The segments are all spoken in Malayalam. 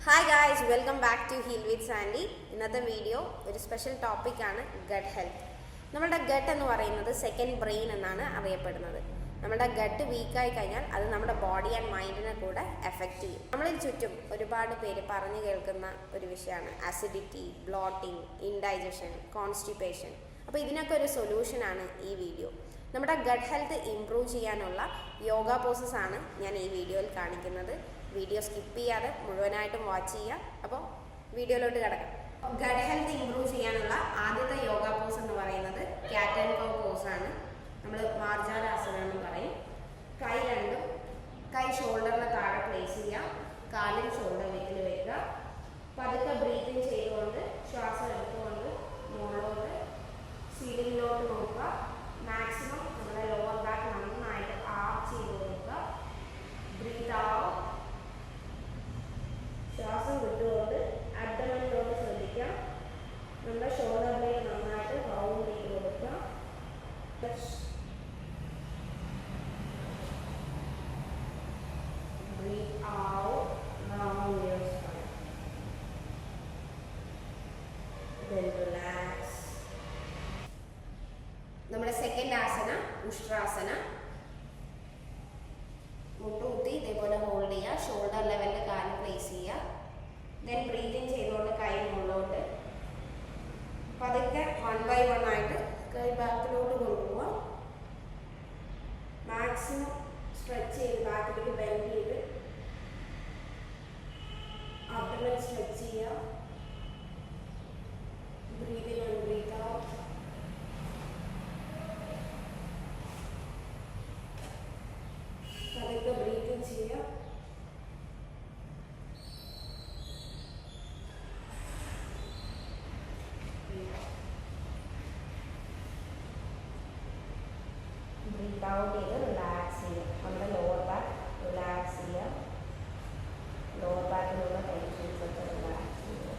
Hi guys, welcome back to Heal with Sandy. ഇന്നത്തെ വീഡിയോ ഒരു സ്പെഷ്യൽ ടോപ്പിക്കാണ് ഗട്ട് ഹെൽത്ത്. നമ്മുടെ ഗട്ട് എന്ന് പറയുന്നത് സെക്കൻഡ് ബ്രെയിൻ എന്നാണ് അറിയപ്പെടുന്നത്. നമ്മുടെ ഗട്ട് വീക്കായി കഴിഞ്ഞാൽ അത് നമ്മുടെ ബോഡി ആൻഡ് മൈൻഡിനെ കൂടെ എഫക്റ്റ് ചെയ്യും. നമ്മളിൽ ചുറ്റും ഒരുപാട് പേര് പറഞ്ഞു കേൾക്കുന്ന ഒരു വിഷയമാണ് ആസിഡിറ്റി, ബ്ലോട്ടിംഗ്, ഇൻഡൈജഷൻ, കോൺസ്റ്റിപ്പേഷൻ. അപ്പോൾ ഇതിനൊക്കെ ഒരു സൊല്യൂഷനാണ് ഈ വീഡിയോ. നമ്മുടെ ഗട്ട് ഹെൽത്ത് ഇംപ്രൂവ് ചെയ്യാനുള്ള യോഗ പോസസ് ആണ് ഞാൻ ഈ വീഡിയോയിൽ കാണിക്കുന്നത്. വീഡിയോ സ്കിപ്പ് ചെയ്യാതെ മുഴുവനായിട്ടും വാച്ച് ചെയ്യുക. അപ്പോൾ വീഡിയോയിലോട്ട് കിടക്കാം. ഗട്ട് ഹെൽത്ത് ഇംപ്രൂവ് ചെയ്യാനുള്ള ആദ്യത്തെ യോഗ പോസ് എന്ന് പറയുന്നത് ക്യാറ്റ് ആൻഡ് കൗ പോസാണ്. നമ്മൾ മാർജാലാസനം എന്ന് പറയും. കൈ ഷോൾഡറിന് താഴെ പ്ലേസ് ചെയ്യുക, കാലിൽ ഷോൾഡർ വെക്കിൽ വയ്ക്കുക. പതുക്കെ ബ്രീത്തിങ് ചെയ്തുകൊണ്ട് ശ്വാസം എടുത്തുകൊണ്ട് മുകളിലോട്ട് സീലിങ്ങിലോട്ട് നോക്കുക. മാക്സിമം നമ്മുടെ ലോവർ ബാക്ക് നന്നായിട്ട് ആർച്ച് ചെയ്ത് കൊടുക്കുക. ബ്രീത്ത് ആവും. ശ്വാസം വിട്ടുകൊണ്ട് അബ്ഡമനിലോട്ട് ശ്രദ്ധിക്കാം. നമ്മുടെ ഷോൾഡറിലേക്ക് നന്നായിട്ട് റൗണ്ട് ചെയ്ത് കൊടുക്കുക. Breathe out, round your spine. Then relax. നമ്മുടെ സെക്കൻഡ് ആസന ഉഷ്ട്രാസന. മുട്ടുകുത്തി ഇതേപോലെ ഹോൾഡ് ചെയ്യുക. ഷോൾഡർ ലെവലിൽ കാല് പ്ലേസ് ചെയ്യുക. ദെൻ ബ്രീതിങ് ചെയ്തുകൊണ്ട് കൈ മുകളിലോട്ട് പതുക്കെ 1 by 1 ആയിട്ട് കൈ ബാക്കിലോട്ട് കൊണ്ടുപോവുക. മാക്സിമം സ്ട്രെച്ച് ചെയ്ത് ബാക്കിലേക്ക് ബെൻഡ് ചെയ്ത് അബ്ഡമൻ സ്ട്രെച്ച് ചെയ്യുക. Breathing and breathe out. പതുക്കെ ബ്രീത്തിങ് ചെയ്യുക. ബ്രീത്ത് ഔട്ട് ചെയ്ത് റിലാക്സ് ചെയ്യുക. നമ്മുടെ ലോവർ ബാക്ക് റിലാക്സ് ചെയ്യുക. ലോവർ ബാക്കിലുള്ള ടെൻഷൻസ് ഒക്കെ റിലാക്സ് ചെയ്യുക.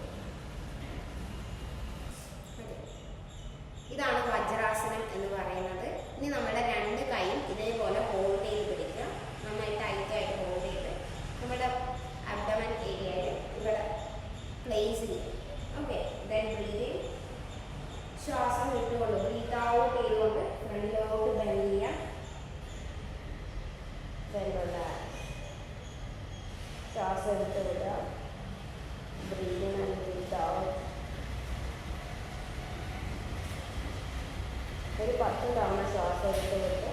ഇതാണ് വജ്രാസനം എന്ന് പറയുന്നത്. ഇനി നമ്മുടെ രണ്ട് കൈയും ഇതേപോലെ ഹോൾഡ് ചെയ്ത് പിടിക്കുക. നന്നായി ടൈറ്റായിട്ട് ഹോൾഡ് ചെയ്ത് നമ്മുടെ അബ്ഡമൻ ഏരിയയിൽ ഇവിടെ പ്ലേസ് ചെയ്യും. Okay, then breathing. ശ്വാസം വിട്ടുകൊണ്ട് ബ്രീത്ത് ഔട്ട് ചെയ്തുകൊണ്ട് ഫ്രണ്ടിലോട്ട് ബെൻഡ് ചെയ്യാം. ശ്വാസം എടുത്ത് വിടുക. Breathing and breathe out. ഒരു 10 തവണ ശ്വാസം എടുത്ത് വിട്ട്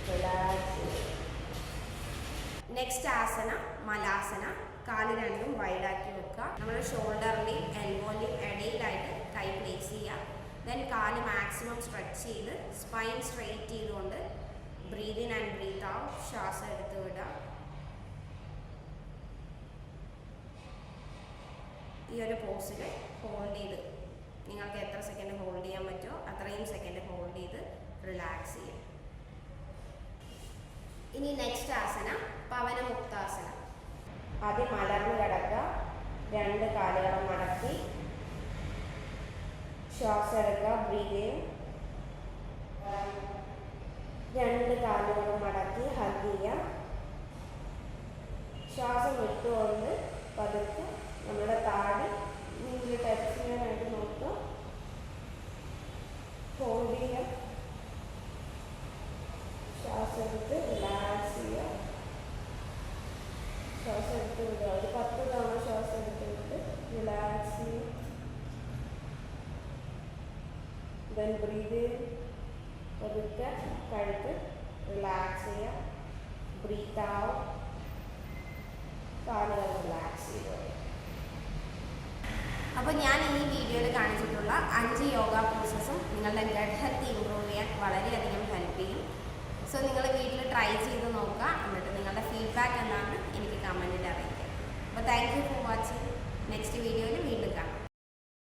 റിലാക്സ് ചെയ്യും. നെക്സ്റ്റ് ആസന മലാസന. കാല് രണ്ടും വൈഡാക്കി വെക്കുക. നമ്മുടെ ഷോൾഡറിൻ്റെയും എൽബോൻ്റെയും ഇടയിലായിട്ട് കൈ പ്ലേസ് ചെയ്യുക. ദെൻ കാല് മാക്സിമം സ്ട്രെച്ച് ചെയ്ത് സ്പൈൻ സ്ട്രെയിറ്റ് ചെയ്തുകൊണ്ട് breathe in and breathe out. ശ്വാസം എടുത്ത് വിടുക. ഈ ഒരു പോസിൽ ഹോൾഡ് ചെയ്ത് നിങ്ങൾക്ക് എത്ര സെക്കൻഡ് ഹോൾഡ് ചെയ്യാൻ പറ്റുമോ അത്രയും സെക്കൻഡ് ഹോൾഡ് ചെയ്ത് റിലാക്സ് ചെയ്യും. ഇനി നെക്സ്റ്റ് ആസന പവനമുക്താസന. ആദ്യം മലർന്ന് കിടക്കുക. 2 കാലുകളും മടക്കി ശ്വാസം എടുക്കുക. ബ്രീതിങ്. 2 കാലുകളും മടക്കി ഹഗ് ചെയ്യുക. ശ്വാസം വിട്ടുകൊണ്ട് പതുക്കെ നമ്മുടെ താടി നെഞ്ചിൽ ടച്ച് ചെയ്യാനായിട്ട് നോക്കുക. ഹോൾഡ് ചെയ്യുക. ശ്വാസം എടുത്ത് റിലാക്സ് ചെയ്യുക. ശ്വാസം എടുത്ത് വിടുക. ഒരു 10 തവണ ശ്വാസം എടുത്തിട്ട് റിലാക്സ് ചെയ്യുക. Then breathe. പതുക്കെ കഴുത്ത് റിലാക്സ് ചെയ്യുക. Breath out. കാലുകൾ റിലാക്സ് ചെയ്യുക. അപ്പോൾ ഞാൻ ഈ വീഡിയോയിൽ കാണിച്ചിട്ടുള്ള 5 യോഗ പോസസും നിങ്ങളുടെ ഗട്ട് ഹെൽത്ത് ഇംപ്രൂവ് ചെയ്യാൻ വളരെയധികം ഹെൽപ്പ് ചെയ്യും. സോ നിങ്ങൾ വീട്ടിൽ ട്രൈ ചെയ്ത് നോക്കുക. എന്നിട്ട് നിങ്ങളുടെ ഫീഡ്ബാക്ക് എന്താണെന്ന് എനിക്ക് കമൻറ്റിൽ അറിയിക്കുക. അപ്പോൾ thank you for watching. Next വീഡിയോയിൽ വീണ്ടും കാണാം.